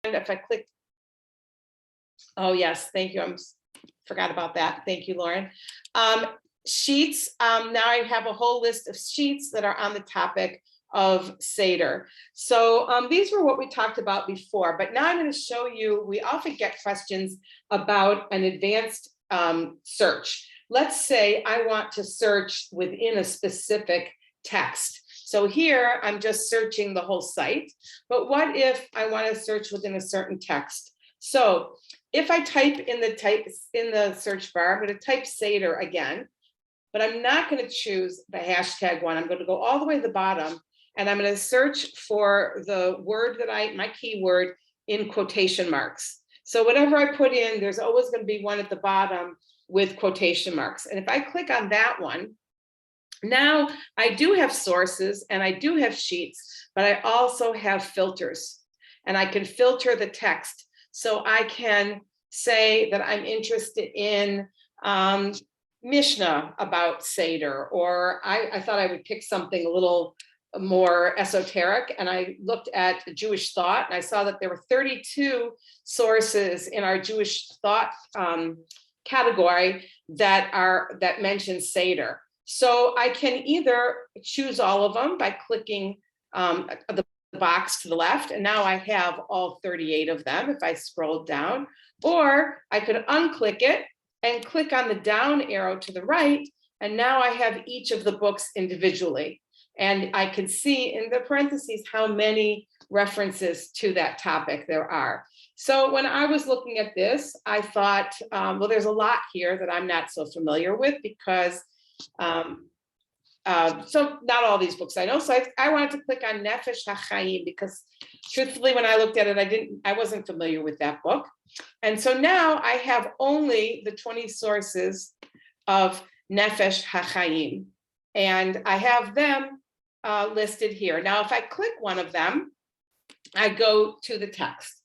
if I click, oh yes, thank you. Forgot about that. Thank you, Lauren. Sheets, now I have a whole list of sheets that are on the topic of Seder. So these were what we talked about before, but now I'm going to show you, we often get questions about an advanced search. Let's say I want to search within a specific text. So here I'm just searching the whole site, but what if I want to search within a certain text? So if I type in the search bar, I'm going to type Seder again, but I'm not going to choose the hashtag one. I'm going to go all the way to the bottom, and I'm going to search for the word my keyword in quotation marks. So whatever I put in, there's always going to be one at the bottom with quotation marks. And if I click on that one, now I do have sources and I do have sheets, but I also have filters, and I can filter the text. So I can say that I'm interested in Mishnah about Seder, or I thought I would pick something a little more esoteric, and I looked at Jewish thought, and I saw that there were 32 sources in our Jewish thought category that mention Seder. So I can either choose all of them by clicking the box to the left, and now I have all 38 of them if I scroll down, or I could unclick it and click on the down arrow to the right, and now I have each of the books individually. And I can see in the parentheses how many references to that topic there are. So when I was looking at this, I thought, well, there's a lot here that I'm not so familiar with, because so not all these books I know. So I wanted to click on Nefesh HaChaim, because truthfully, when I looked at it, I wasn't familiar with that book. And so now I have only the 20 sources of Nefesh HaChaim, and I have them listed here. Now, if I click one of them, I go to the text.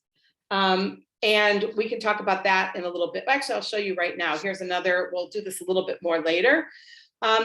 And we can talk about that in a little bit. Actually, I'll show you right now. Here's another, we'll do this a little bit more later.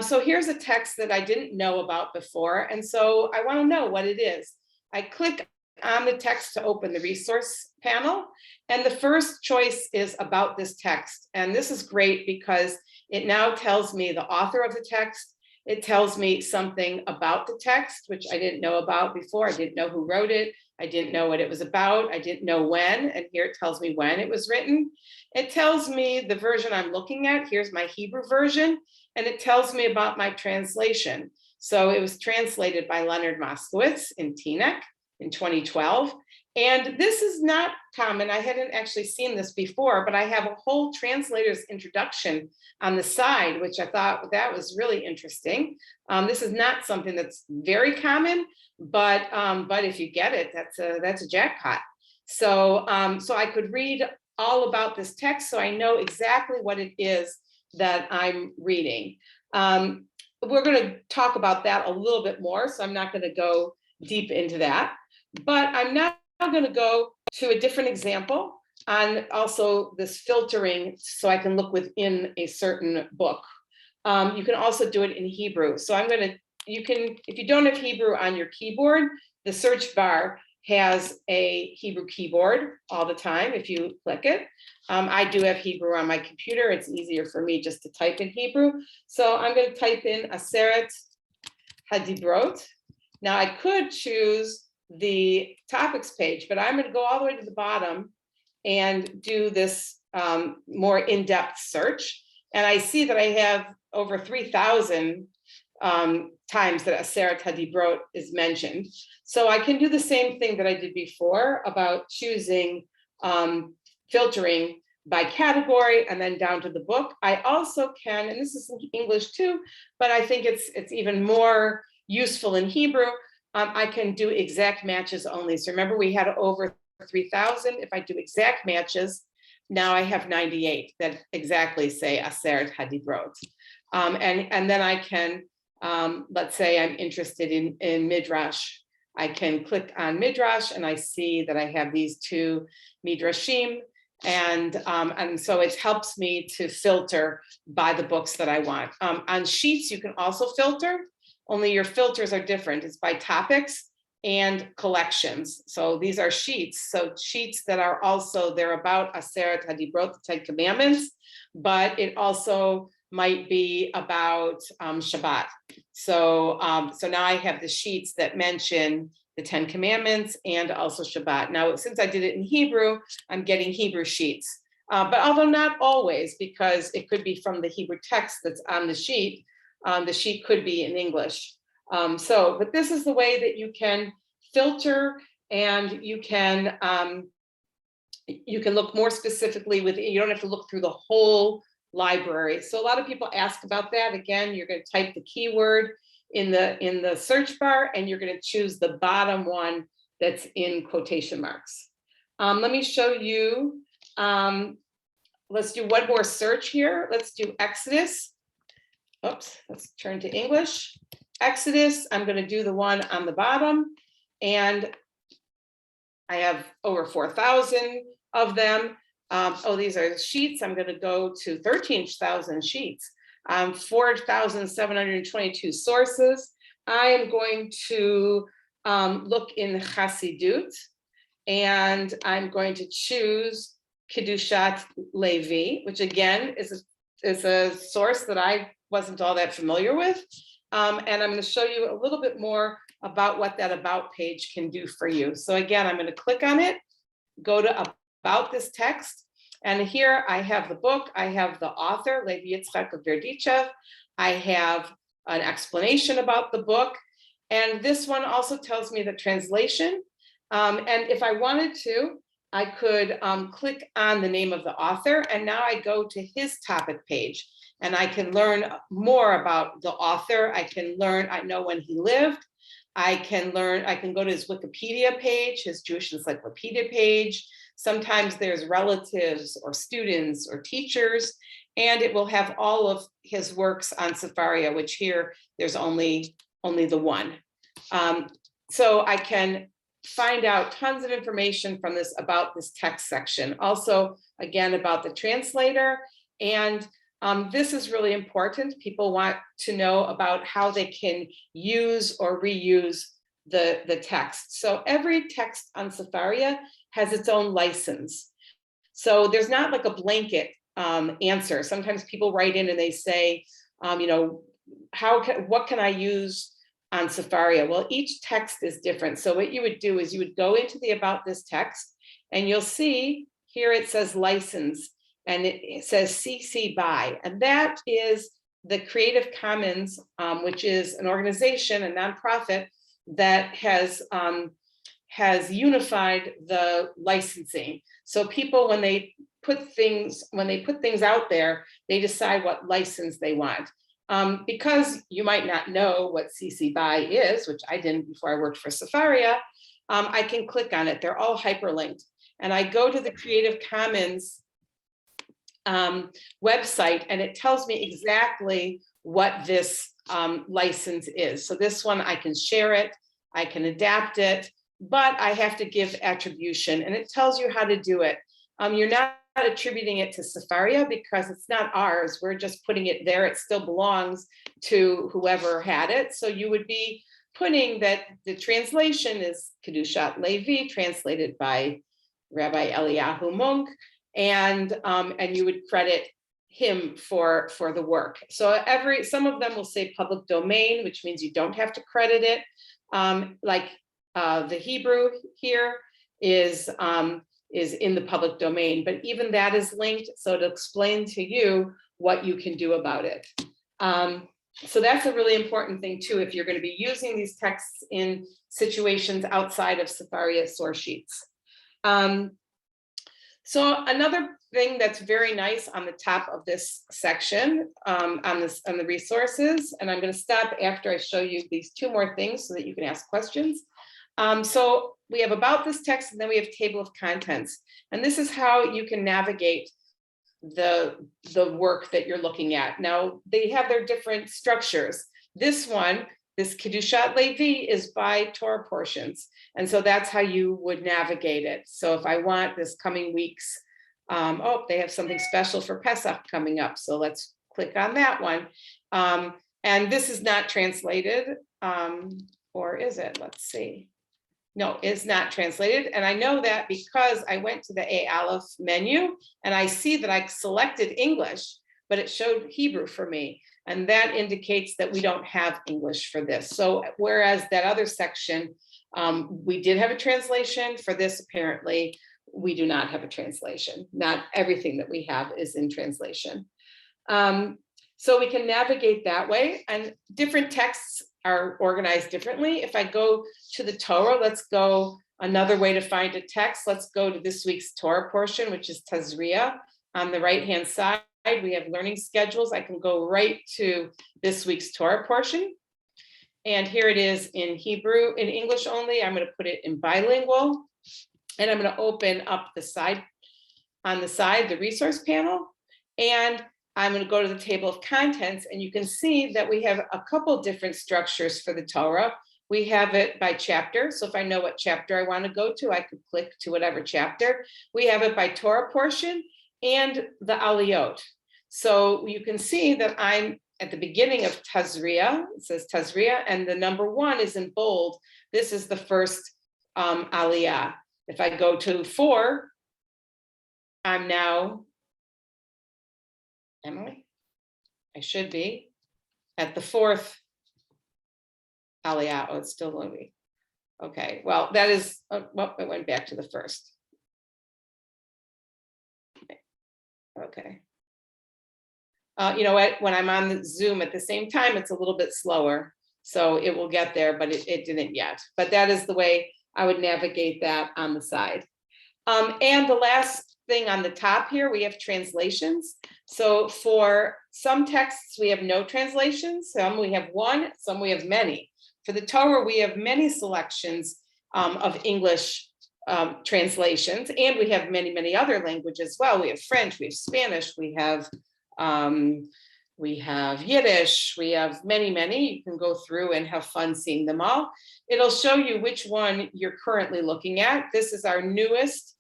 So here's a text that I didn't know about before. And so I want to know what it is. I click on the text to open the resource panel. And the first choice is about this text. And this is great because it now tells me the author of the text. It tells me something about the text, which I didn't know about before. I didn't know who wrote it. I didn't know what it was about. I didn't know when. And here it tells me when it was written. It tells me the version I'm looking at. Here's my Hebrew version. And it tells me about my translation. So it was translated by Leonard Moskowitz in Teaneck in 2012. And this is not common. I hadn't actually seen this before, but I have a whole translator's introduction on the side, which I thought that was really interesting. This is not something that's very common, but if you get it, that's a jackpot. So I could read all about this text, so I know exactly what it is that I'm reading. We're going to talk about that a little bit more, so I'm not going to go deep into that. But I'm now going to go to a different example on also this filtering, so I can look within a certain book. You can also do it in Hebrew. So if you don't have Hebrew on your keyboard, the search bar has a Hebrew keyboard all the time if you click it. I do have Hebrew on my computer. It's easier for me just to type in Hebrew. So I'm going to type in Aseret Hadibrot. Now I could choose the topics page, but I'm going to go all the way to the bottom and do this more in-depth search. And I see that I have over 3,000 times that Aseret Hadibrot is mentioned. So I can do the same thing that I did before about choosing filtering by category and then down to the book. I also can, and this is in English too, but I think it's even more useful in Hebrew. I can do exact matches only. So remember, we had over 3,000. If I do exact matches, now I have 98 that exactly say Aseret Hadibrot. And then I can, let's say I'm interested in Midrash. I can click on Midrash and I see that I have these two Midrashim. And so it helps me to filter by the books that I want. On Sheets, you can also filter, only your filters are different. It's by topics. and collections. So these are sheets. So sheets that are also, they're about Aseret HaDibrot, the 10 Commandments, but it also might be about Shabbat. So now I have the sheets that mention the 10 Commandments and also Shabbat. Now, since I did it in Hebrew, I'm getting Hebrew sheets. But although not always, because it could be from the Hebrew text that's on the sheet could be in English. But this is the way that you can filter, and you can look more specifically with, you don't have to look through the whole library. So a lot of people ask about that. Again, you're going to type the keyword in the search bar, and you're going to choose the bottom one that's in quotation marks. Let me show you. Let's do one more search here. Let's do Exodus. Oops, let's turn to English. Exodus, I'm going to do the one on the bottom, and I have over 4,000 of them. These are sheets. I'm going to go to 13,000 sheets, 4,722 sources. I am going to look in Chassidut, and I'm going to choose Kedushat Levi, which again is a source that I wasn't all that familiar with. And I'm going to show you a little bit more about what that about page can do for you. So again, I'm going to click on it, go to about this text. And here I have the book. I have the author, Levi Yitzchak of Berdichev. I have an explanation about the book. And this one also tells me the translation. And if I wanted to, I could click on the name of the author. And now I go to his topic page. And I can learn more about the author. I know when he lived. I can go to his Wikipedia page, his Jewish Encyclopedia page. Sometimes there's relatives or students or teachers, and it will have all of his works on Sefaria, which here there's only the one. So I can find out tons of information from this about this text section. Also, again, about the translator. And this is really important. People want to know about how they can use or reuse the text. So every text on Sefaria has its own license. So there's not like a blanket answer. Sometimes people write in and they say, what can I use on Sefaria? Well, each text is different. So what you would do is you would go into the about this text, and you'll see here it says license. And it says CC BY, and that is the Creative Commons, which is an organization, a nonprofit that has unified the licensing. So people, when they put things out there, they decide what license they want. Because you might not know what CC BY is, which I didn't before I worked for Sefaria, I can click on it. They're all hyperlinked, and I go to the Creative Commons website, and it tells me exactly what this license is. So this one, I can share it, I can adapt it, but I have to give attribution, and it tells you how to do it. You're not attributing it to Sefaria because it's not ours. We're just putting it there. It still belongs to whoever had it. So you would be putting that the translation is Kedushat Levi, translated by Rabbi Eliyahu Monk. And you would credit him for the work. So some of them will say public domain, which means you don't have to credit it. The Hebrew here is in the public domain, but even that is linked, so to explain to you what you can do about it. So that's a really important thing too, if you're going to be using these texts in situations outside of Sefaria source sheets. So another thing that's very nice on the top of this section, on the resources, and I'm going to stop after I show you these two more things so that you can ask questions. So we have about this text, and then we have table of contents, and this is how you can navigate the work that you're looking at. Now they have their different structures. This Kedushat Levi is by Torah portions. And so that's how you would navigate it. So if I want this coming week's, they have something special for Pesach coming up. So let's click on that one. And this is not translated, or is it? Let's see. No, it's not translated. And I know that because I went to the A Aleph menu and I see that I selected English, but it showed Hebrew for me. And that indicates that we don't have English for this. So whereas that other section, we did have a translation for this, apparently we do not have a translation. Not everything that we have is in translation. So we can navigate that way, and different texts are organized differently. If I go to the Torah, let's go another way to find a text. Let's go to this week's Torah portion, which is Tazria. On the right-hand side, we have learning schedules. I can go right to this week's Torah portion. And here it is in Hebrew, in English only. I'm going to put it in bilingual. And I'm going to open up the side, on the side, the resource panel. And I'm going to go to the table of contents, and you can see that we have a couple different structures for the Torah. We have it by chapter. So if I know what chapter I want to go to, I could click to whatever chapter. We have it by Torah portion and the aliyot. So you can see that I'm at the beginning of Tazria. It says Tazria, and the number 1 is in bold. This is the first aliyah. If I go to 4, I'm now, Emily, I should be at the 4th aliyah. Oh, it's still moving. Okay, well, that is, well, it went back to the first. Okay. You know what, when I'm on the Zoom at the same time, it's a little bit slower. So it will get there, but it didn't yet. But that is the way I would navigate that on the side. And the last thing on the top here, we have translations. So for some texts, we have no translations. Some we have one, some we have many. For the Torah, we have many selections of English translations, and we have many, many other languages as well. We have French, we have Spanish, we have Yiddish, we have many, many. You can go through and have fun seeing them all. It'll show you which one you're currently looking at. This is our newest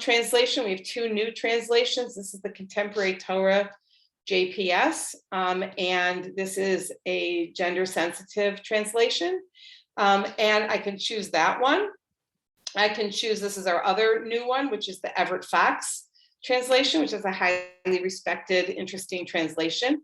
translation. We have 2 new translations. This is the Contemporary Torah JPS, and this is a gender sensitive translation. And I can choose that one. I can choose, this is our other new one, which is the Everett Fox translation, which is a highly respected, interesting translation.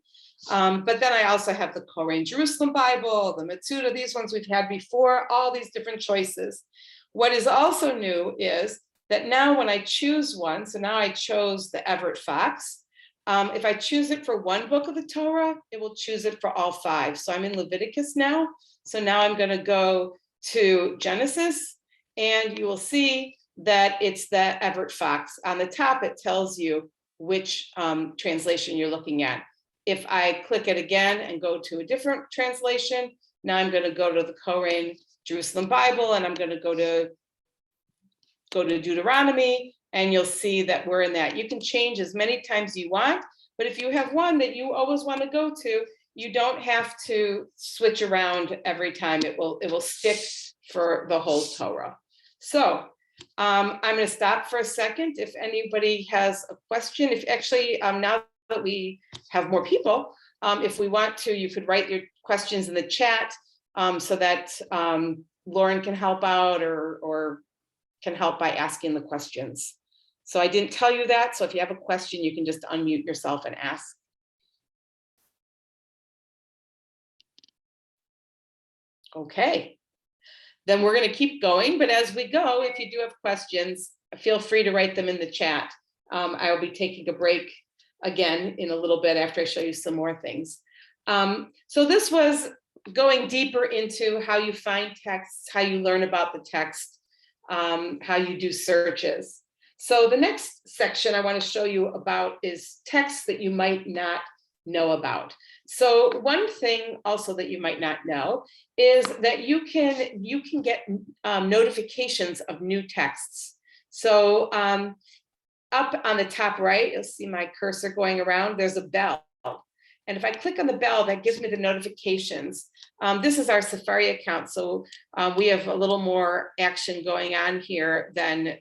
But then I also have the Korean Jerusalem Bible, the Metsuda, these ones we've had before, all these different choices. What is also new is that now when I choose one, so now I chose the Everett Fox, if I choose it for one book of the Torah, it will choose it for all 5. So I'm in Leviticus now. So now I'm going to go to Genesis, and you will see that it's the Everett Fox. On the top, it tells you which translation you're looking at. If I click it again and go to a different translation, now I'm going to go to the Korean Jerusalem Bible, and I'm going to go to Deuteronomy, and you'll see that we're in that. You can change as many times as you want, but if you have one that you always want to go to, you don't have to switch around every time. It will stick for the whole Torah. So I'm going to stop for a second. If anybody has a question, if actually now that we have more people, if we want to, you could write your questions in the chat so that Lauren can help out or can help by asking the questions. So I didn't tell you that. So if you have a question, you can just unmute yourself and ask. Okay. Then we're going to keep going, but as we go, if you do have questions, feel free to write them in the chat. I will be taking a break again in a little bit after I show you some more things. So this was going deeper into how you find texts, how you learn about the text, how you do searches. So the next section I want to show you about is texts that you might not know about. So one thing also that you might not know is that you can get notifications of new texts. So up on the top right, you'll see my cursor going around, there's a bell. And if I click on the bell, that gives me the notifications. This is our Sefaria account. So we have a little more action going on here than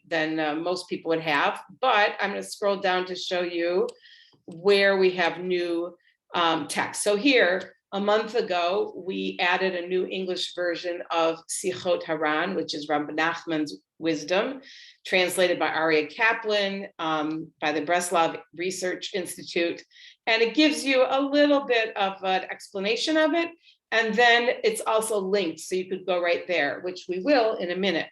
most people would have. But I'm going to scroll down to show you where we have new text. So here, a month ago, we added a new English version of Sichot Haran, which is Rabbi Nachman's Wisdom, translated by Aryeh Kaplan, by the Breslov Research Institute. And it gives you a little bit of an explanation of it. And then it's also linked, so you could go right there, which we will in a minute.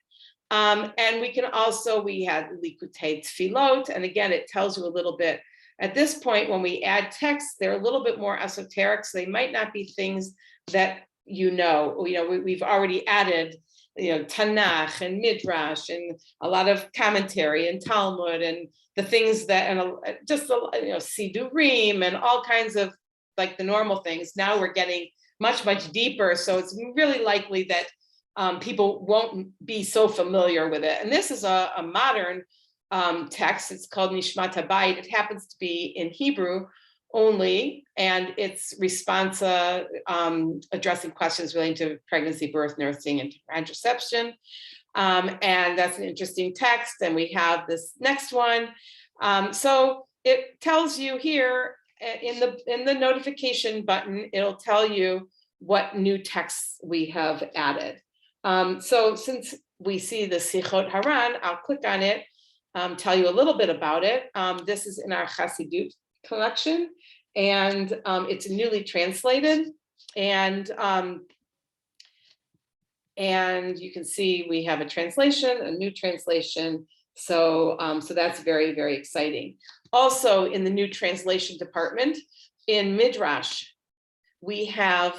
And we can also, we had Likutei Tfilot, and again, it tells you a little bit. At this point, when we add text, they're a little bit more esoteric, so they might not be things that you know. We've already added, Tanakh and Midrash and a lot of commentary and Talmud and the things that, and just Sidurim and all kinds of like the normal things. Now we're getting much, much deeper, so it's really likely that people won't be so familiar with it. And this is a modern text. It's called Nishmat Habayit. It happens to be in Hebrew only, and it's responsa addressing questions relating to pregnancy, birth, nursing, and contraception. And that's an interesting text. And we have this next one. So it tells you here in the notification button, it'll tell you what new texts we have added. So since we see the Sichot Haran, I'll click on it, tell you a little bit about it. This is in our Chassidut collection, and it's newly translated. And you can see we have a translation, a new translation. So that's very, very exciting. Also in the new translation department, in Midrash, we have,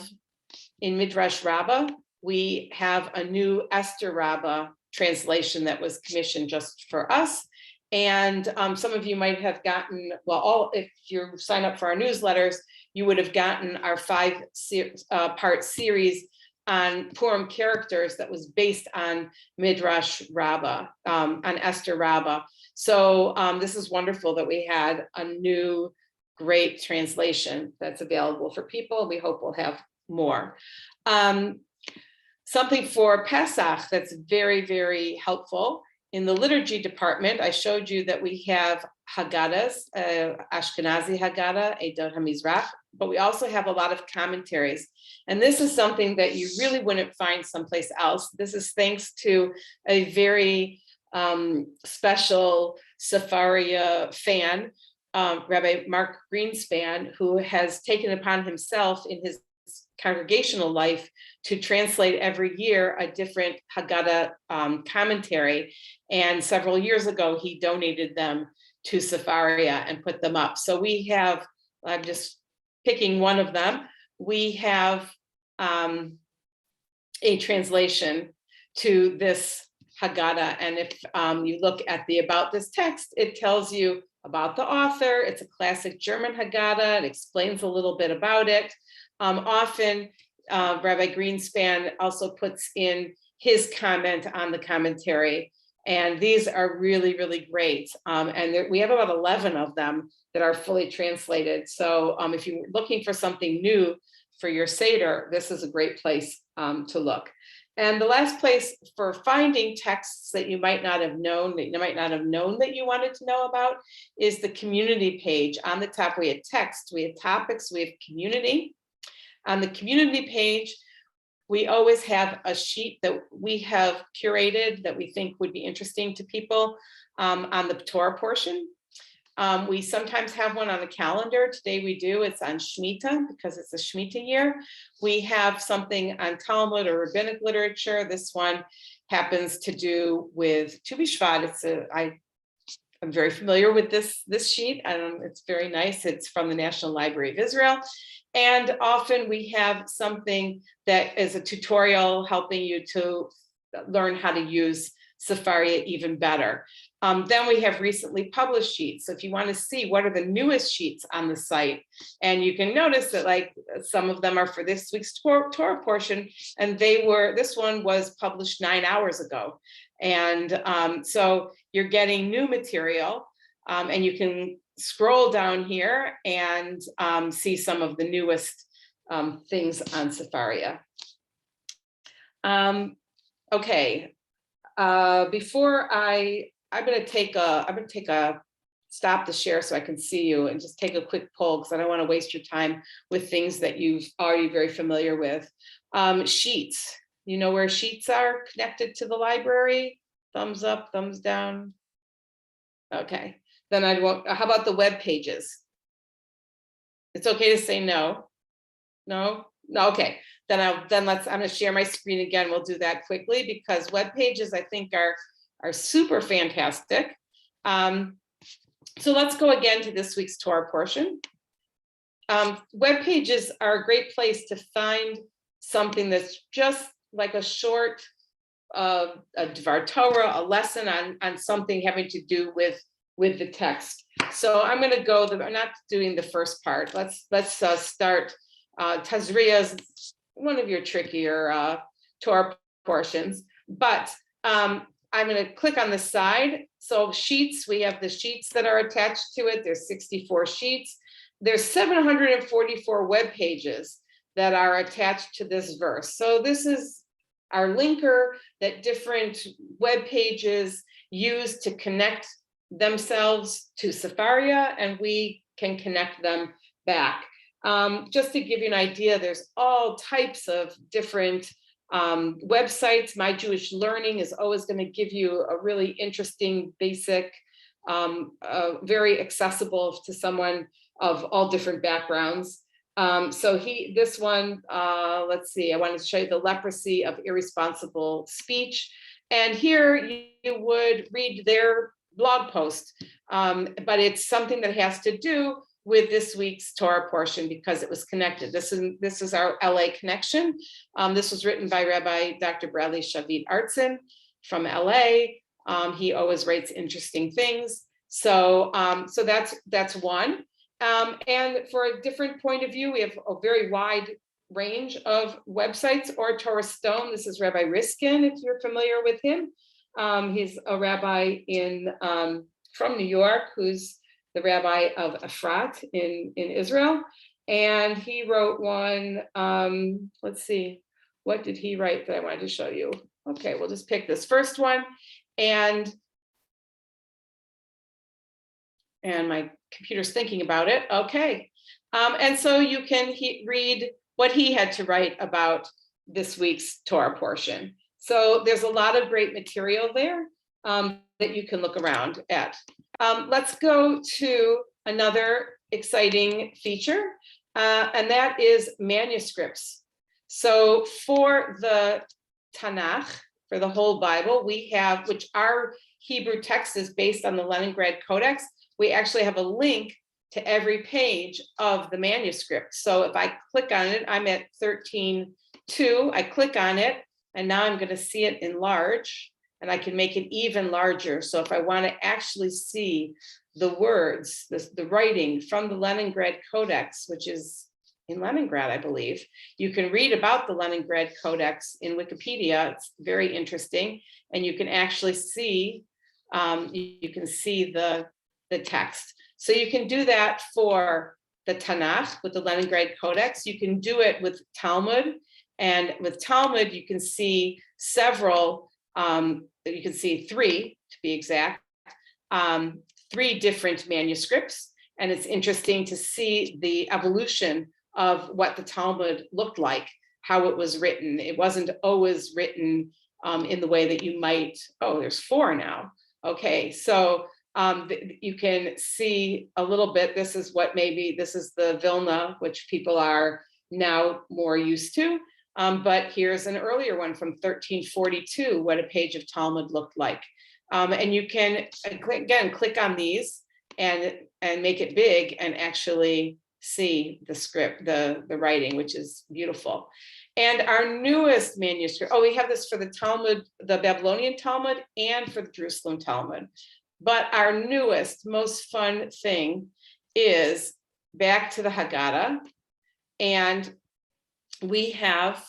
in Midrash Rabbah, we have a new Esther Rabbah translation that was commissioned just for us. And some of you might have gotten, if you sign up for our newsletters, you would have gotten our 5-part series on Purim characters that was based on Midrash Rabbah, on Esther Rabbah. So this is wonderful that we had a new great translation that's available for people. We hope we'll have more. Something for Pesach that's very, very helpful. In the liturgy department, I showed you that we have Haggadahs, Ashkenazi Haggadah, Edot HaMizrach, but we also have a lot of commentaries. And this is something that you really wouldn't find someplace else. This is thanks to a very special Sefaria fan, Rabbi Mark Greenspan, who has taken upon himself in his congregational life to translate every year a different Haggadah commentary. And several years ago, he donated them to Sefaria and put them up. So we have, I'm just picking one of them, we have a translation to this Haggadah. And if you look at the about this text, it tells you about the author. It's a classic German Haggadah. It explains a little bit about it. Often Rabbi Greenspan also puts in his comment on the commentary, and these are really, really great. And we have about 11 of them that are fully translated. So if you're looking for something new for your Seder, this is a great place to look. And the last place for finding texts that you might not have known, that you wanted to know about, is the community page. On the top, we have text, we have topics, we have community. On the community page, we always have a sheet that we have curated that we think would be interesting to people on the Torah portion. We sometimes have one on the calendar. Today we do, it's on Shemitah because it's a Shemitah year. We have something on Talmud or rabbinic literature. This one happens to do with Tu B'Shvat. I'm very familiar with this sheet. It's very nice. It's from the National Library of Israel. And often we have something that is a tutorial helping you to learn how to use Sefaria even better. Then we have recently published sheets. So if you want to see what are the newest sheets on the site, and you can notice that like some of them are for this week's Torah portion, and this one was published 9 hours ago. And so you're getting new material, and you can scroll down here and see some of the newest things on Sefaria. Okay, before I'm going to take a stop the share so I can see you and just take a quick poll, because I don't want to waste your time with things that you've already very familiar with. Sheets, you know where sheets are connected to the library? Thumbs up, thumbs down. Okay, then how about the web pages? It's okay to say no. No, okay. I'm gonna share my screen again. We'll do that quickly because web pages I think are super fantastic. So let's go again to this week's Torah portion. Web pages are a great place to find something that's just like a short a Dvar Torah, a lesson on something having to do with the text. So I'm going to go. I'm not doing the first part. Let's start. Tazria is one of your trickier Torah portions, but I'm going to click on the side. So sheets, we have the sheets that are attached to it. There's 64 sheets. There's 744 web pages that are attached to this verse. So this is our linker that different web pages use to connect themselves to Sefaria, and we can connect them back. Just to give you an idea, there's all types of different websites. My Jewish Learning is always going to give you a really interesting, basic, very accessible to someone of all different backgrounds. So this one, let's see, I wanted to show you the leprosy of irresponsible speech. And here you would read their blog post, but it's something that has to do with this week's Torah portion because it was connected. This is our LA connection. This was written by Rabbi Dr. Bradley Shavit Artson from LA. He always writes interesting things. So that's one. And for a different point of view, we have a very wide range of websites. Or Torah Stone. This is Rabbi Riskin, if you're familiar with him. He's a rabbi from New York, who's the rabbi of Efrat in Israel. And he wrote one, let's see, what did he write that I wanted to show you? Okay, we'll just pick this first one. And my computer's thinking about it. Okay. And so you can read what he had to write about this week's Torah portion. So there's a lot of great material there that you can look around at. Let's go to another exciting feature, and that is manuscripts. So for the Tanakh, for the whole Bible, we have, which our Hebrew text is based on the Leningrad Codex, we actually have a link to every page of the manuscript. So if I click on it, I'm at 13:2, I click on it, and now I'm going to see it in large, and I can make it even larger. So if I want to actually see the words, the writing from the Leningrad Codex, which is in Leningrad, I believe, you can read about the Leningrad Codex in Wikipedia. It's very interesting, and you can actually see, the text. So you can do that for the Tanakh with the Leningrad Codex. You can do it with Talmud, and with Talmud, you can see several. You can see 3, to be exact, 3 different manuscripts. And it's interesting to see the evolution of what the Talmud looked like, how it was written. It wasn't always written in the way that you might, there's 4 now. Okay, so you can see a little bit, this is the Vilna, which people are now more used to. But here's an earlier one from 1342, what a page of Talmud looked like. And you can, click on these and make it big and actually see the script, the writing, which is beautiful. And our newest manuscript, we have this for the Talmud, the Babylonian Talmud, and for the Jerusalem Talmud. But our newest, most fun thing is back to the Haggadah. And we have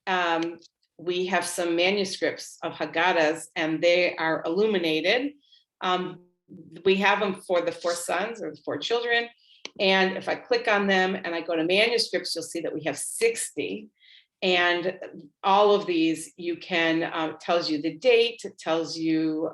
some manuscripts of Haggadahs, and they are illuminated. We have them for the 4 sons or the 4 children. And if I click on them and I go to manuscripts, you'll see that we have 60. And all of these, you can, tells you the date, it tells you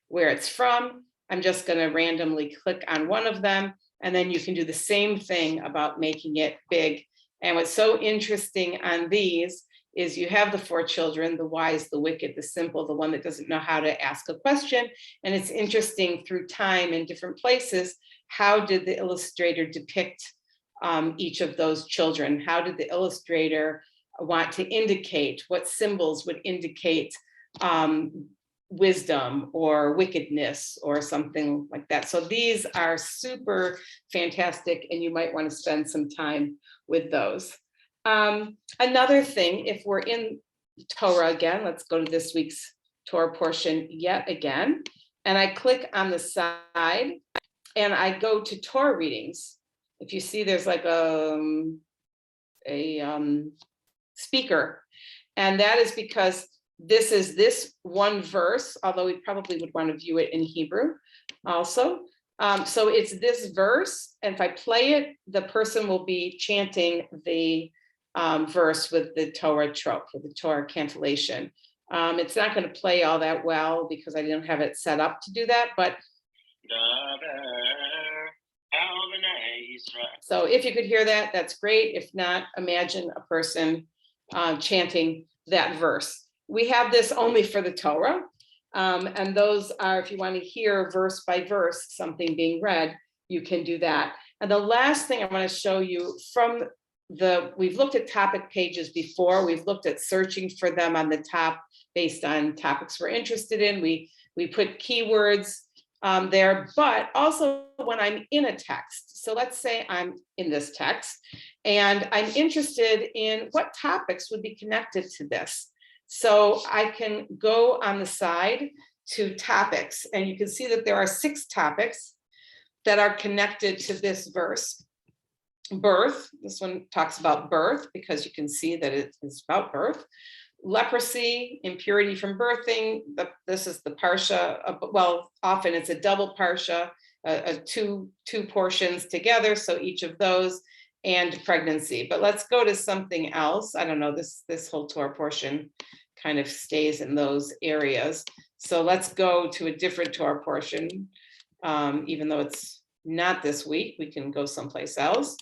where it's from. I'm just going to randomly click on one of them, and then you can do the same thing about making it big. And what's so interesting on these is you have the 4 children, the wise, the wicked, the simple, the one that doesn't know how to ask a question. And it's interesting through time in different places, how did the illustrator depict each of those children? How did the illustrator want to indicate what symbols would indicate wisdom or wickedness or something like that? So these are super fantastic, and you might want to spend some time with those. Another thing, if we're in Torah again, let's go to this week's Torah portion yet again. And I click on the side and I go to Torah readings. If you see, there's like a speaker, and that is because this is this one verse, although we probably would want to view it in Hebrew also. So it's this verse, and if I play it, the person will be chanting the verse with the Torah trope, with the Torah cantillation. It's not going to play all that well because I didn't have it set up to do that, but so if you could hear that, that's great. If not, imagine a person chanting that verse. We have this only for the Torah, and those are, if you want to hear verse by verse something being read, you can do that. And the last thing I want to show you from we've looked at topic pages before. We've looked at searching for them on the top based on topics we're interested in. We put keywords there, but also when I'm in a text. So let's say I'm in this text and I'm interested in what topics would be connected to this. So I can go on the side to topics, and you can see that there are 6 topics that are connected to this verse. Birth, this one talks about birth because you can see that it is about birth. Leprosy, impurity from birthing. This is the parsha. Well, often it's a double parsha, two portions together. So each of those, and pregnancy. But let's go to something else. I don't know. This whole Torah portion kind of stays in those areas. So let's go to a different Torah portion. Even though it's not this week, we can go someplace else.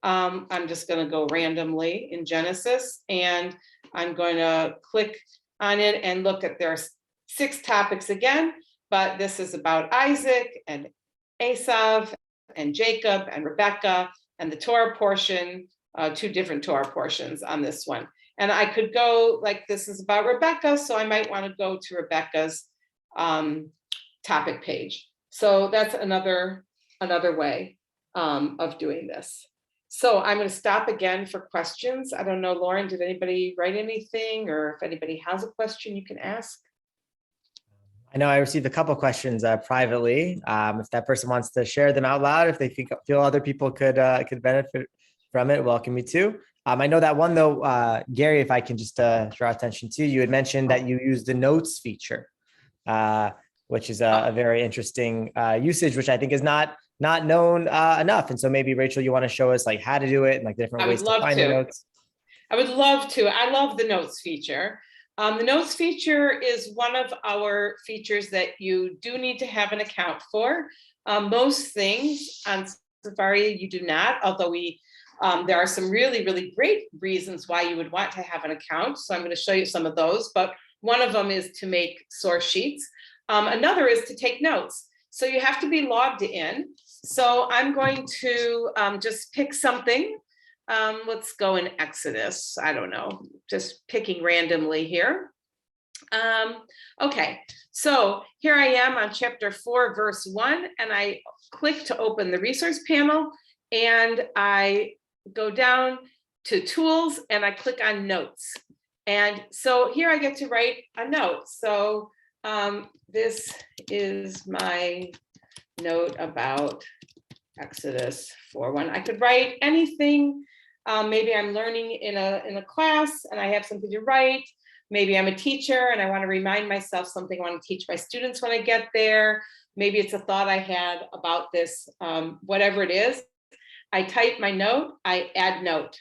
I'm just going to go randomly in Genesis, and I'm going to click on it and look at, there are 6 topics again, but this is about Isaac and Esav and Jacob and Rebecca, and the Torah portion, 2 different Torah portions on this one. And I could go, like, this is about Rebecca, so I might want to go to Rebecca's topic page. So that's another way of doing this. So I'm going to stop again for questions. I don't know, Lauren, did anybody write anything, or if anybody has a question you can ask? I know I received a couple of questions privately. If that person wants to share them out loud, if they feel other people could benefit from it, welcome me to. I know that one though, Gary, if I can just draw attention to, you had mentioned that you use the notes feature, which is a very interesting usage, which I think is not known enough. And so maybe Rachel, you want to show us like how to do it and like different ways to find the notes. I would love to. I love the notes feature. The notes feature is one of our features that you do need to have an account for. Most things on Sefaria you do not, although there are some really, really great reasons why you would want to have an account. So I'm going to show you some of those, but one of them is to make source sheets. Another is to take notes. So you have to be logged in. So I'm going to just pick something. Let's go in Exodus. I don't know, just picking randomly here. Okay, so here I am on chapter 4, verse 1, and I click to open the resource panel, and I go down to tools and I click on notes. And so here I get to write a note. So this is my note about Exodus 4:1. I could write anything. Maybe I'm learning in a class and I have something to write. Maybe I'm a teacher and I want to remind myself something I want to teach my students when I get there. Maybe it's a thought I had about this, whatever it is. I type my note, I add note.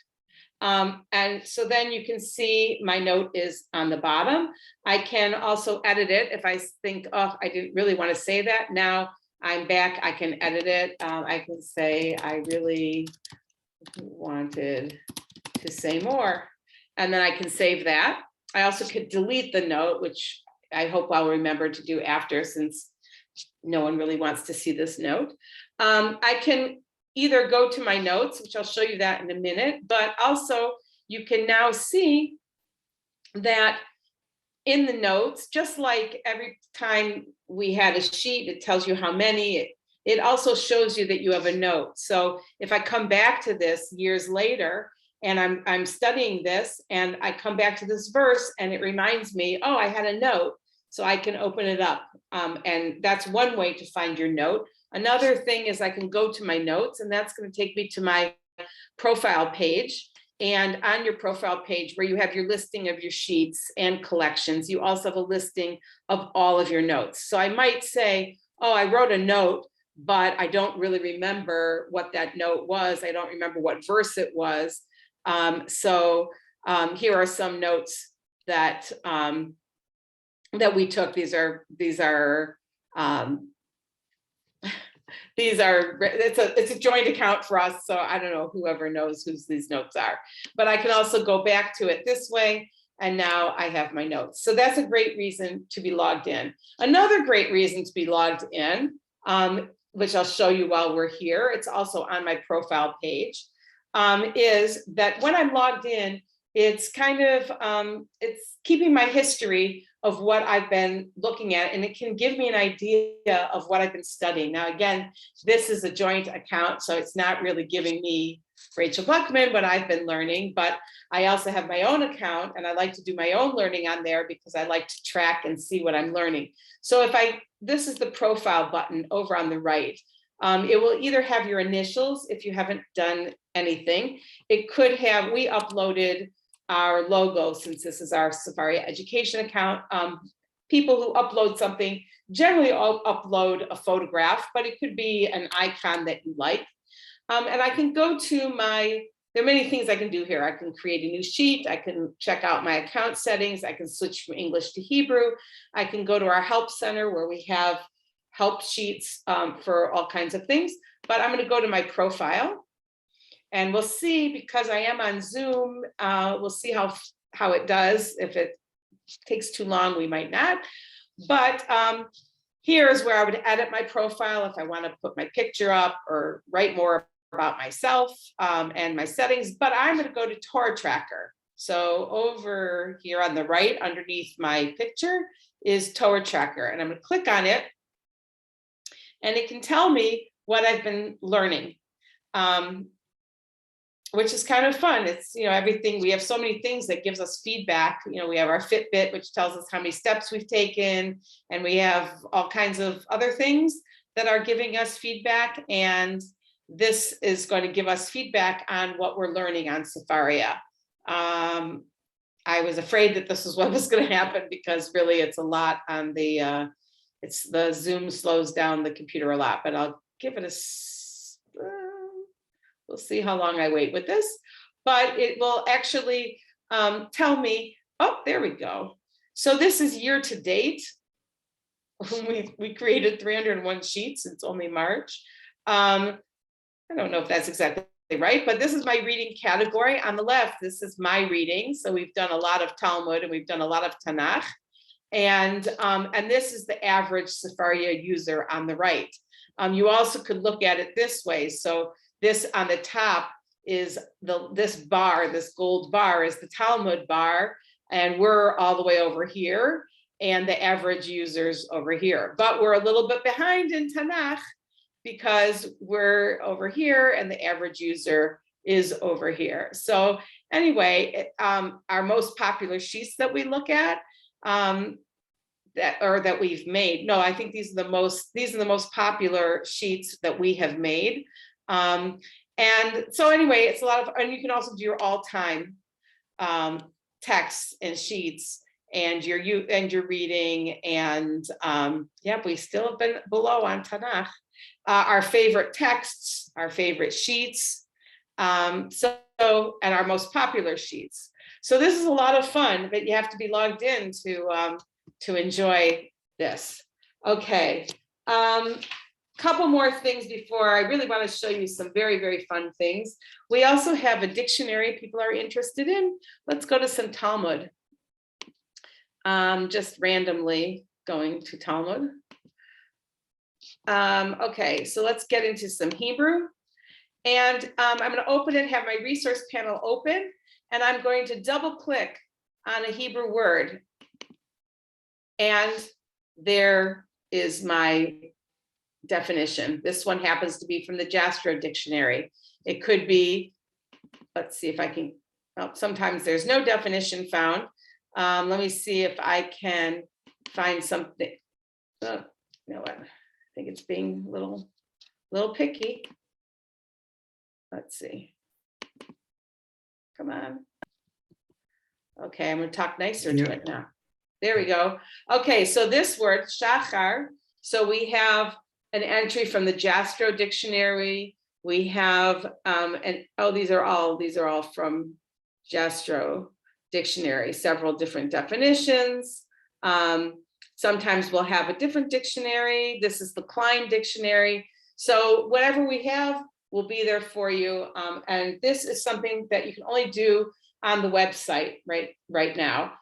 And so then you can see my note is on the bottom. I can also edit it if I think, oh, I didn't really want to say that. Now I'm back, I can edit it. I can say, I really wanted to say more. And then I can save that. I also could delete the note, which I hope I'll remember to do after, since no one really wants to see this note. I can either go to my notes, which I'll show you that in a minute, but also you can now see that in the notes, just like every time we had a sheet, it tells you how many, it also shows you that you have a note. So if I come back to this years later, and I'm studying this, and I come back to this verse, and it reminds me, oh, I had a note, so I can open it up. And that's one way to find your note. Another thing is I can go to my notes, and that's going to take me to my profile page. And on your profile page, where you have your listing of your sheets and collections, you also have a listing of all of your notes. So I might say, oh, I wrote a note, but I don't really remember what that note was. I don't remember what verse it was. Here are some notes that that we took. These are it's a joint account for us, so I don't know whoever knows whose these notes are, but I can also go back to it this way, and now I have my notes. So that's a great reason to be logged in. Another great reason to be logged in, which I'll show you while we're here, it's also on my profile page, is that when I'm logged in, it's kind of, it's keeping my history of what I've been looking at, and it can give me an idea of what I've been studying. Now, again, this is a joint account, so it's not really giving me, Rachel Buckman, what I've been learning, but I also have my own account, and I like to do my own learning on there because I like to track and see what I'm learning. So this is the profile button over on the right. It will either have your initials if you haven't done anything. It could have, we uploaded our logo, since this is our Sefaria education account. People who upload something generally all upload a photograph, but it could be an icon that you like. And I can go to there are many things I can do here. I can create a new sheet. I can check out my account settings. I can switch from English to Hebrew. I can go to our help center where we have help sheets for all kinds of things. But I'm going to go to my profile. And we'll see, because I am on Zoom, we'll see how it does. If it takes too long, we might not. But here's where I would edit my profile if I want to put my picture up or write more about myself and my settings. But I'm going to go to Torah Tracker. So over here on the right, underneath my picture, is Torah Tracker. And I'm going to click on it. And it can tell me what I've been learning. Which is kind of fun. It's, everything, we have so many things that gives us feedback. We have our Fitbit, which tells us how many steps we've taken, and we have all kinds of other things that are giving us feedback. And this is going to give us feedback on what we're learning on Sefaria. I was afraid that this is what was going to happen, because really it's a lot on the Zoom slows down the computer a lot, but I'll give it we'll see how long I wait with this, but it will actually tell me, oh, there we go. So this is year to date. We created 301 sheets. It's only March. I don't know if that's exactly right, but this is my reading category. On the left, this is my reading. So we've done a lot of Talmud and we've done a lot of Tanakh. And this is the average Sefaria user on the right. You also could look at it this way. So this on the top is this gold bar is the Talmud bar, and we're all the way over here, and the average users over here. But we're a little bit behind in Tanakh because we're over here and the average user is over here. So anyway, our most popular sheets that we look at, that we've made. No, I think these are the most popular sheets that we have made. And so anyway, it's a lot of, and you can also do your all-time texts and sheets and your reading. And we still have been below on Tanakh. Our favorite texts, our favorite sheets, and our most popular sheets. So this is a lot of fun, but you have to be logged in to enjoy this. Okay. couple more things before I really want to show you some very, very fun things. We also have a dictionary people are interested in. Let's go to some Talmud. Just randomly going to Talmud. Okay, so let's get into some Hebrew. And I'm going to open it, have my resource panel open, and I'm going to double click on a Hebrew word. And there is my definition. This one happens to be from the Jastrow dictionary. It could be, let's see if I can, oh, sometimes there's no definition found. Let me see if I can find something. Oh, you know what? I think it's being a little picky. Let's see. Come on. Okay, I'm going to talk nicer to it now. There we go. Okay, so this word, shachar. So we have an entry from the Jastrow dictionary. We have, these are all from Jastrow dictionary, several different definitions. Sometimes we'll have a different dictionary. This is the Klein dictionary. So whatever we have will be there for you. And this is something that you can only do on the website right now.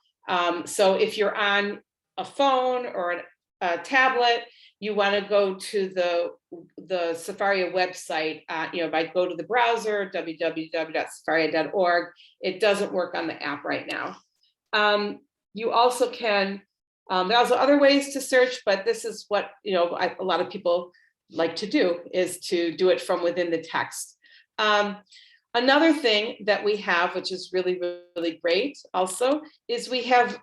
So if you're on a phone or a tablet, you want to go to the Sefaria website, go to the browser, www.sefaria.org. It doesn't work on the app right now. You also can, there are also other ways to search, but this is what, a lot of people like to do, is to do it from within the text. Another thing that we have, which is really, really great also, is we have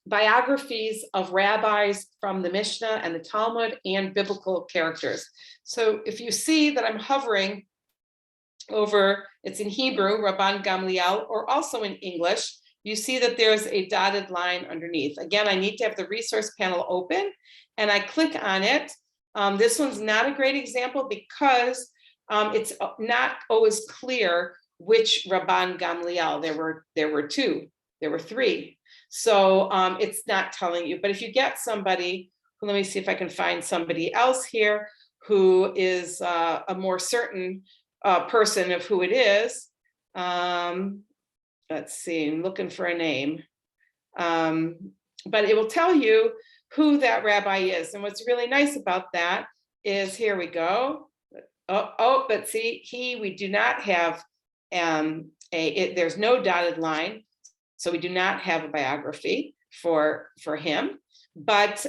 biographies of rabbis from the Mishnah and the Talmud and biblical characters. So if you see that I'm hovering over, it's in Hebrew, Rabban Gamliel, or also in English, you see that there's a dotted line underneath. Again, I need to have the resource panel open, and I click on it. This one's not a great example because it's not always clear which Rabban Gamliel. There were two, there were three. So it's not telling you. But if you get somebody, let me see if I can find somebody else here who is a more certain person of who it is. Let's see, I'm looking for a name. But it will tell you who that rabbi is. And what's really nice about that is, here we go. But see, we do not have there's no dotted line, so we do not have a biography for him. But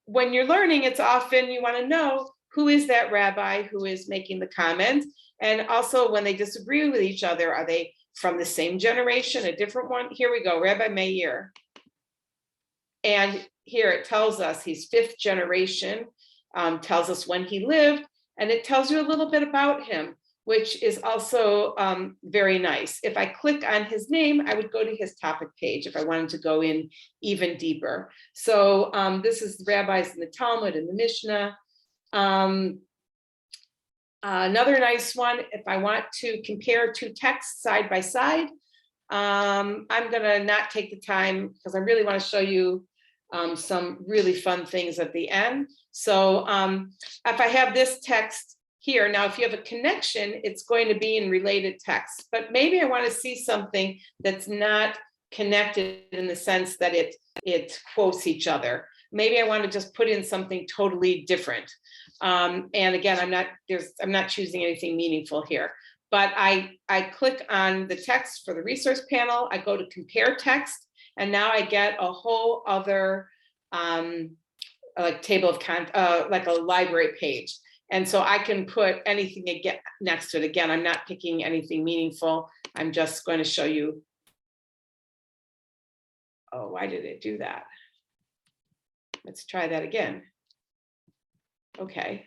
when you're learning, it's often you want to know who is that rabbi who is making the comment, and also when they disagree with each other, are they from the same generation, a different one? Here we go, Rabbi Meyer, and here it tells us he's 5th generation, tells us when he lived. And it tells you a little bit about him, which is also very nice. If I click on his name, I would go to his topic page if I wanted to go in even deeper. So this is rabbis in the Talmud and the Mishnah. Another nice one, if I want to compare two texts side by side, I'm gonna not take the time because I really want to show you some really fun things at the end. So if I have this text here, now if you have a connection, it's going to be in related text, but maybe I want to see something that's not connected in the sense that it quotes each other. Maybe I want to just put in something totally different. And again, I'm not choosing anything meaningful here, but I click on the text for the resource panel. I go to compare text, and now I get a whole other like table of content, like a library page. And so I can put anything again next to it. Again, I'm not picking anything meaningful. I'm just going to show you. Oh, why did it do that? Let's try that again. Okay,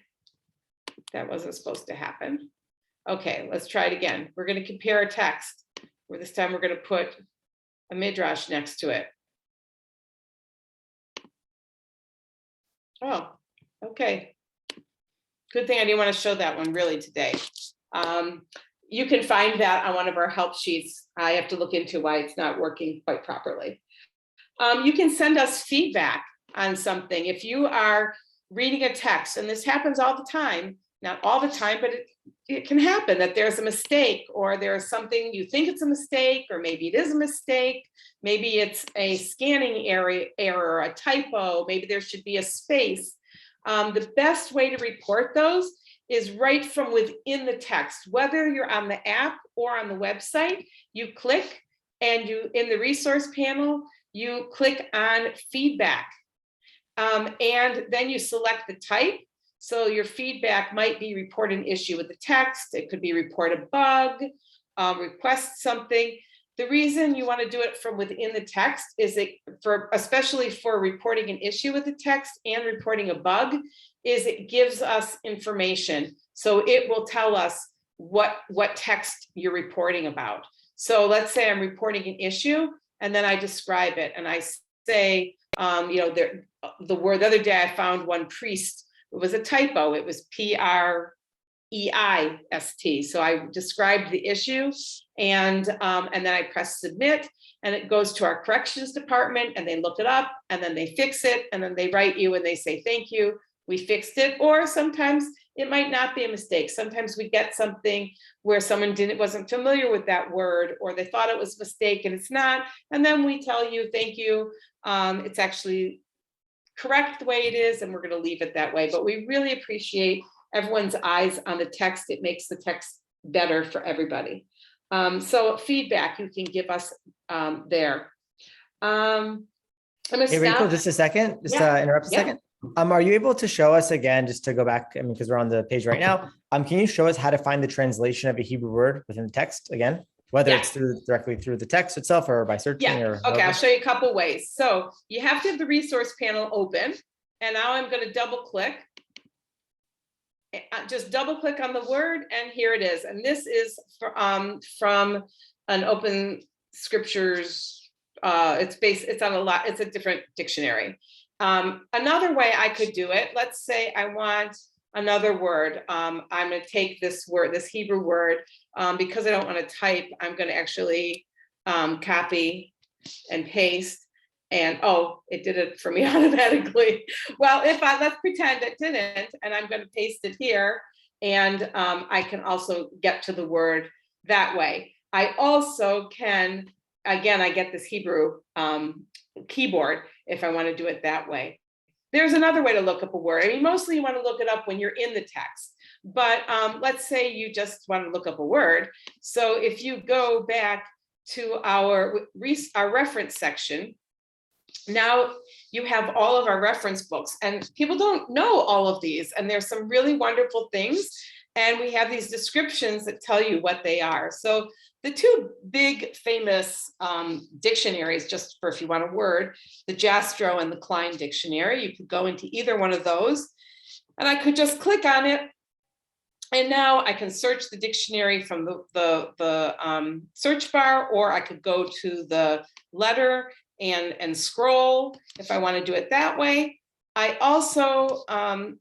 that wasn't supposed to happen. Okay, let's try it again. We're going to compare a text, where this time we're going to put a midrash next to it. Oh, okay. Good thing I didn't want to show that one really today. You can find that on one of our help sheets. I have to look into why it's not working quite properly. You can send us feedback on something. If you are reading a text, and this happens all the time, not all the time, but it can happen that there's a mistake, or there's something you think it's a mistake, or maybe it is a mistake. Maybe it's a scanning error, a typo, maybe there should be a space. The best way to report those is right from within the text, whether you're on the app or on the website. You click, and in the resource panel, you click on feedback. And then you select the type. So your feedback might be report an issue with the text. It could be report a bug, request something. The reason you want to do it from within the text is especially for reporting an issue with the text and reporting a bug, is it gives us information. So it will tell us what text you're reporting about. So let's say I'm reporting an issue, and then I describe it, and I say, the word, the other day I found one, priest. It was a typo. It was PREIST. So I described the issue, and then I press submit, and it goes to our corrections department, and they look it up, and then they fix it, and then they write you and they say, thank you, we fixed it. Or sometimes it might not be a mistake. Sometimes we get something where someone wasn't familiar with that word, or they thought it was a mistake and it's not. And then we tell you, thank you, it's actually correct the way it is, and we're going to leave it that way. But we really appreciate everyone's eyes on the text. It makes the text better for everybody. So feedback you can give us there. I'm gonna Hey, Rachel, stop. just a second, interrupt a Yeah. second. Are you able to show us again, just to go back, I mean, because we're on the page right now, can you show us how to find the translation of a Hebrew word within the text again, whether it's directly through the text itself or by searching? Or Okay, I'll show you a couple ways. So you have to have the resource panel open, and now I'm going to double click. Just double click on the word, and here it is. And this is from an open scriptures. It's a different dictionary. Another way I could do it, let's say I want another word. I'm going to take this word, this Hebrew word, because I don't want to type, I'm going to actually copy and paste. And it did it for me automatically. Well, let's pretend it didn't, and I'm going to paste it here, and I can also get to the word that way. I also can, again, I get this Hebrew keyboard if I want to do it that way. There's another way to look up a word. I mean, mostly you want to look it up when you're in the text, but let's say you just want to look up a word. So if you go back to our reference section, now you have all of our reference books, and people don't know all of these, and there's some really wonderful things, and we have these descriptions that tell you what they are. So the two big famous dictionaries, just for if you want a word, the Jastrow and the Klein dictionary, you could go into either one of those, and I could just click on it, and now I can search the dictionary from the search bar, or I could go to the letter and scroll if I want to do it that way. I also had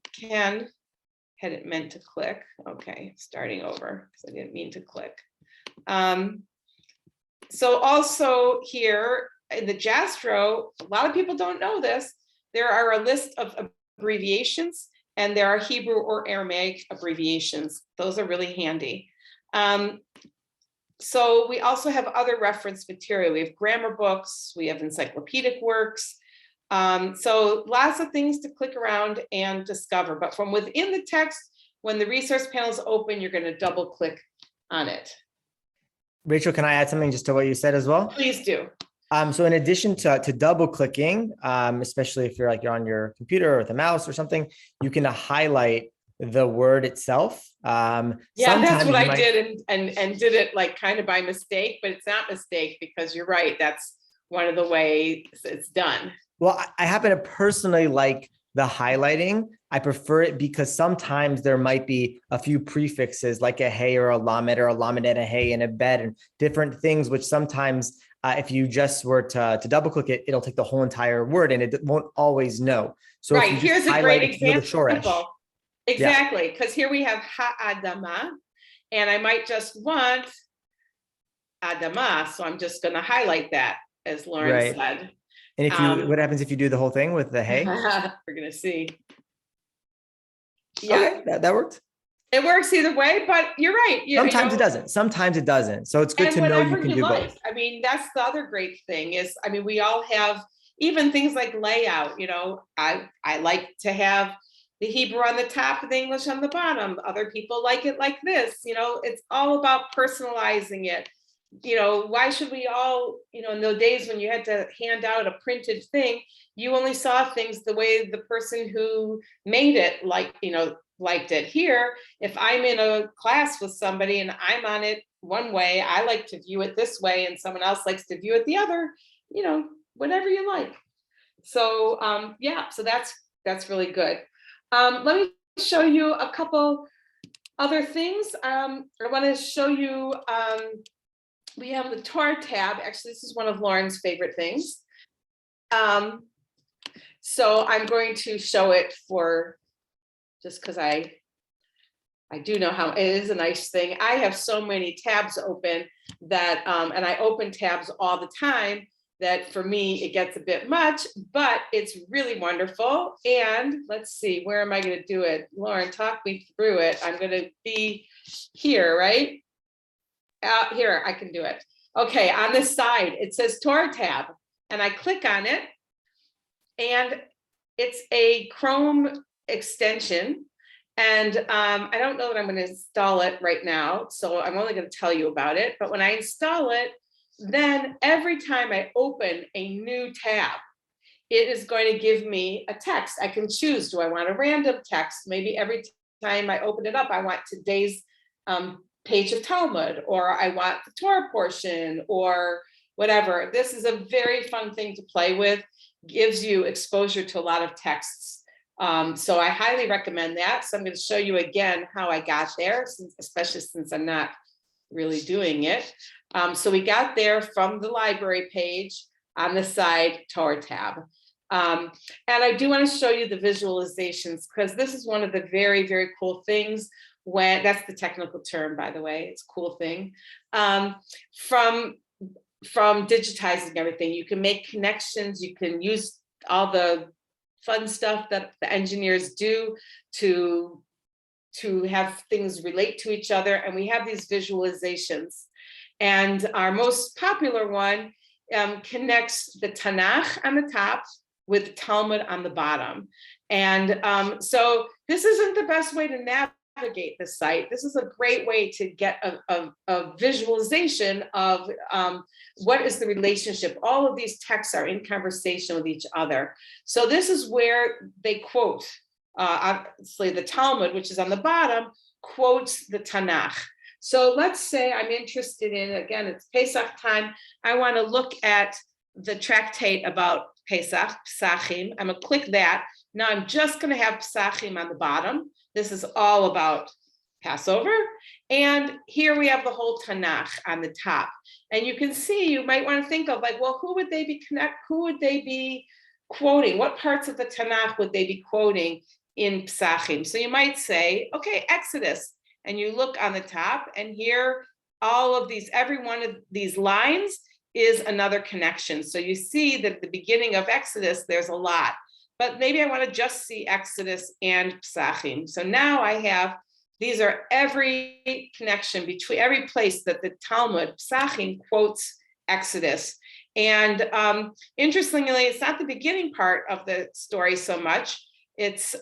it meant to click. Okay, starting over because I didn't mean to click. So also here in the Jastrow, a lot of people don't know this, there are a list of abbreviations, and there are Hebrew or Aramaic abbreviations. Those are really handy. So we also have other reference material. We have grammar books, we have encyclopedic works. So lots of things to click around and discover, but from within the text, when the resource panel is open, you're going to double click on it. Rachel, can I add something just to what you said as well? Please do. So in addition to double clicking, especially if you're on your computer or with a mouse or something, you can highlight the word itself. That's what I did, and did it like kind of by mistake, but it's not mistake, because you're right. That's one of the ways it's done. Well, I happen to personally like the highlighting. I prefer it because sometimes there might be a few prefixes like a hey or a lamed or a lamed and a hey and a bet and different things, which sometimes if you just were to double click it, it'll take the whole entire word and it won't always know. So right, here's a great example. Exactly, because here we have ha'adama, and I might just want adama, so I'm just going to highlight that, as Lauren said. And if you, what happens if you do the whole thing with the hey? We're going to see. Okay, that worked. It works either way, but you're right. Sometimes it doesn't. Sometimes it doesn't. So it's good and to know you whatever can you do like. both. I mean, that's the other great thing is, I mean, we all have even things like layout. I like to have the Hebrew on the top and the English on the bottom. Other people like it like this. It's all about personalizing it. Why should we all, in the days when you had to hand out a printed thing, you only saw things the way the person who made it liked it. Here, if I'm in a class with somebody and I'm on it one way, I like to view it this way, and someone else likes to view it the other, whatever you like. So so that's really good. Let me show you a couple other things. I want to show you, we have the Torah tab. Actually, this is one of Lauren's favorite things. So I'm going to show it just because I do know how it is a nice thing. I have so many tabs open that, and I open tabs all the time, that for me, it gets a bit much, but it's really wonderful. And let's see, where am I going to do it? Lauren, talk me through it. I'm going to be here, right? Here, I can do it. Okay, on this side, it says Torah tab, and I click on it, and it's a Chrome extension. And I don't know that I'm going to install it right now, so I'm only going to tell you about it. But when I install it, then every time I open a new tab, it is going to give me a text. I can choose, do I want a random text? Maybe every time I open it up, I want today's page of Talmud, or I want the Torah portion, or whatever. This is a very fun thing to play with, gives you exposure to a lot of texts. So I highly recommend that. So I'm going to show you again how I got there, especially since I'm not really doing it. So we got there from the library page on the side, Torah tab. And I do want to show you the visualizations, because this is one of the very, very cool things. That's the technical term, by the way, it's a cool thing. From digitizing everything, you can make connections, you can use all the fun stuff that the engineers do to have things relate to each other. And we have these visualizations. And our most popular one connects the Tanakh on the top with the Talmud on the bottom. And so this isn't the best way to navigate the site. This is a great way to get a visualization of what is the relationship. All of these texts are in conversation with each other. So this is where they quote, obviously the Talmud, which is on the bottom, quotes the Tanakh. So let's say I'm interested in, again, it's Pesach time. I want to look at the tractate about Pesach, Pesachim. I'm going to click that. Now I'm just going to have Pesachim on the bottom. This is all about Passover. And here we have the whole Tanakh on the top. And you can see, you might want to think of like, well, who would they be quoting? What parts of the Tanakh would they be quoting in Pesachim? So you might say, okay, Exodus. And you look on the top, and here, every one of these lines is another connection. So you see that at the beginning of Exodus, there's a lot, but maybe I want to just see Exodus and Pesachim. So now I have, these are every connection between every place that the Talmud, Pesachim, quotes Exodus. And interestingly, it's not the beginning part of the story so much. It's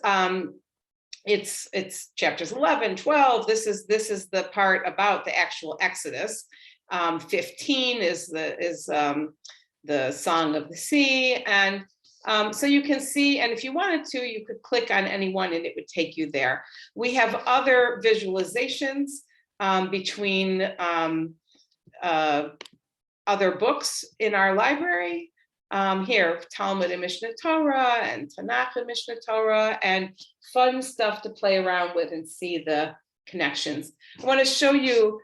chapters 11, 12. This is the part about the actual Exodus. 15 is the Song of the Sea. And so you can see, and if you wanted to, you could click on any one and it would take you there. We have other visualizations between other books in our library. Here, Talmud and Mishnah Torah, and Tanakh and Mishnah Torah, and fun stuff to play around with and see the connections. I want to show you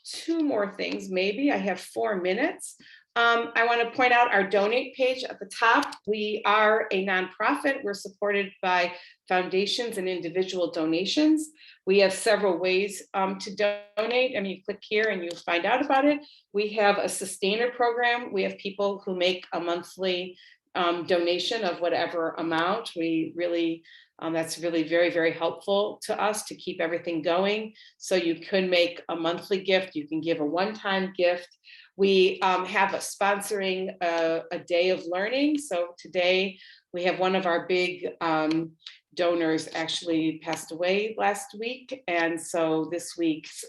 two more things, maybe. I have 4 minutes. I want to point out our donate page at the top. We are a nonprofit. We're supported by foundations and individual donations. We have several ways to donate. I mean, you click here and you find out about it. We have a sustainer program. We have people who make a monthly donation of whatever amount. We really That's really very, very helpful to us to keep everything going. So you could make a monthly gift. You can give a one-time gift. We have sponsoring a day of learning. So today we have one of our big donors actually passed away last week. And so this week's,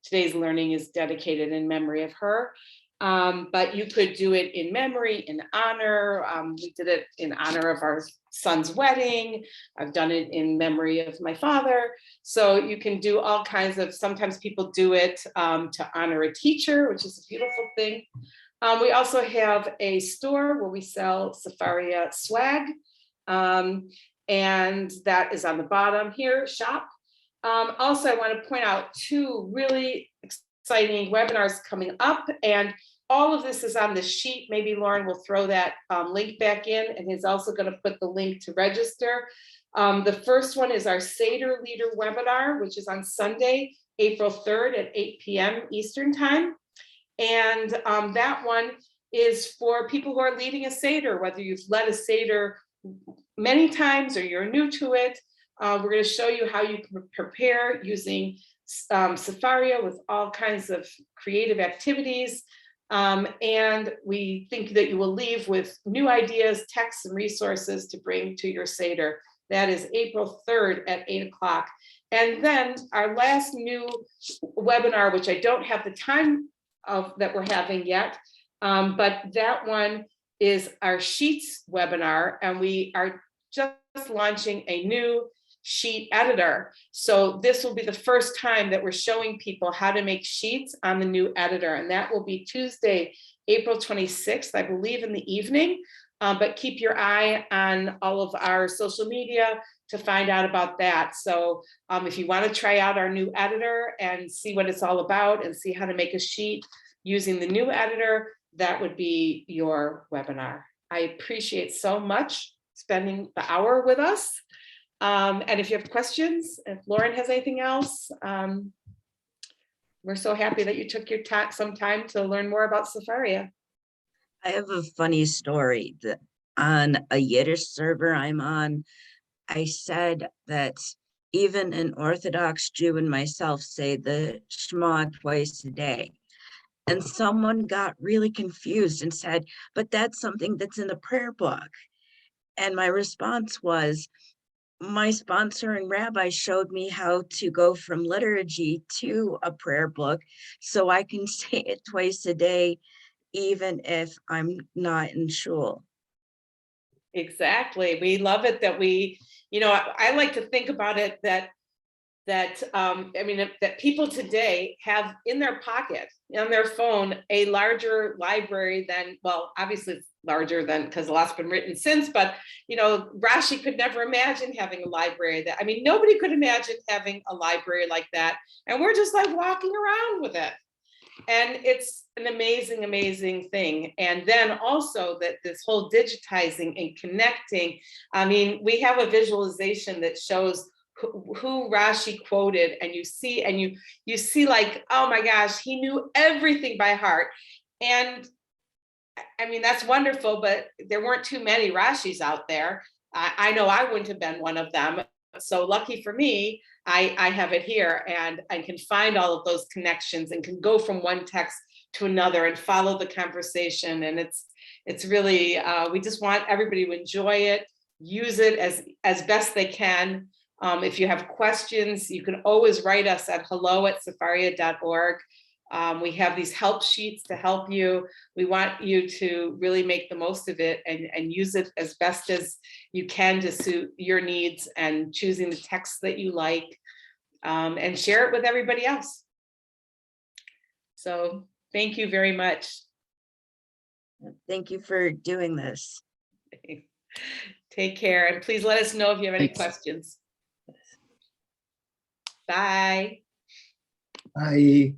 today's learning is dedicated in memory of her. But you could do it in memory, in honor. We did it in honor of our son's wedding. I've done it in memory of my father. So you can do all kinds of, sometimes people do it to honor a teacher, which is a beautiful thing. We also have a store where we sell Sefaria swag. And that is on the bottom here, shop. Also, I want to point out 2 really exciting webinars coming up, and all of this is on the sheet. Maybe Lauren will throw that link back in, and he's also going to put the link to register. The first one is our Seder Leader webinar, which is on Sunday, April 3rd at 8 p.m. Eastern time. And that one is for people who are leading a Seder, whether you've led a Seder many times or you're new to it. We're going to show you how you can prepare using Sefaria with all kinds of creative activities. And we think that you will leave with new ideas, texts, and resources to bring to your Seder. That is April 3rd at 8 o'clock. And then our last new webinar, which I don't have the time of that we're having yet, but that one is our Sheets webinar, and we are just launching a new sheet editor. So this will be the first time that we're showing people how to make sheets on the new editor, and that will be Tuesday, April 26th, I believe, in the evening. But keep your eye on all of our social media to find out about that. So if you want to try out our new editor and see what it's all about and see how to make a sheet using the new editor, that would be your webinar. I appreciate so much spending the hour with us. And if you have questions, if Lauren has anything else, we're so happy that you took your some time to learn more about Sefaria. I have a funny story that on a Yiddish server I'm on, I said that even an Orthodox Jew and myself say the Shema twice a day. And someone got really confused and said, but that's something that's in the prayer book. And my response was, my sponsoring rabbi showed me how to go from liturgy to a prayer book, so I can say it twice a day, even if I'm not in shul. Exactly. We love it that we, I like to think about it that people today have in their pocket, on their phone, a larger library than, well, obviously it's larger than, because a lot's been written since, but, Rashi could never imagine having a library that, nobody could imagine having a library like that. And we're just like walking around with it. And it's an amazing, amazing thing. And then also that this whole digitizing and connecting, we have a visualization that shows who Rashi quoted, and you see like, oh my gosh, he knew everything by heart. And that's wonderful, but there weren't too many Rashis out there. I know I wouldn't have been one of them. So lucky for me, I have it here, and I can find all of those connections and can go from one text to another and follow the conversation. And it's really, we just want everybody to enjoy it, use it as best they can. If you have questions, you can always write us at hello@sefaria.org. We have these help sheets to help you. We want you to really make the most of it and use it as best as you can to suit your needs, and choosing the texts that you like, and share it with everybody else. So thank you very much. Thank you for doing this. Take care, and please let us know if you have any questions. Bye. Bye.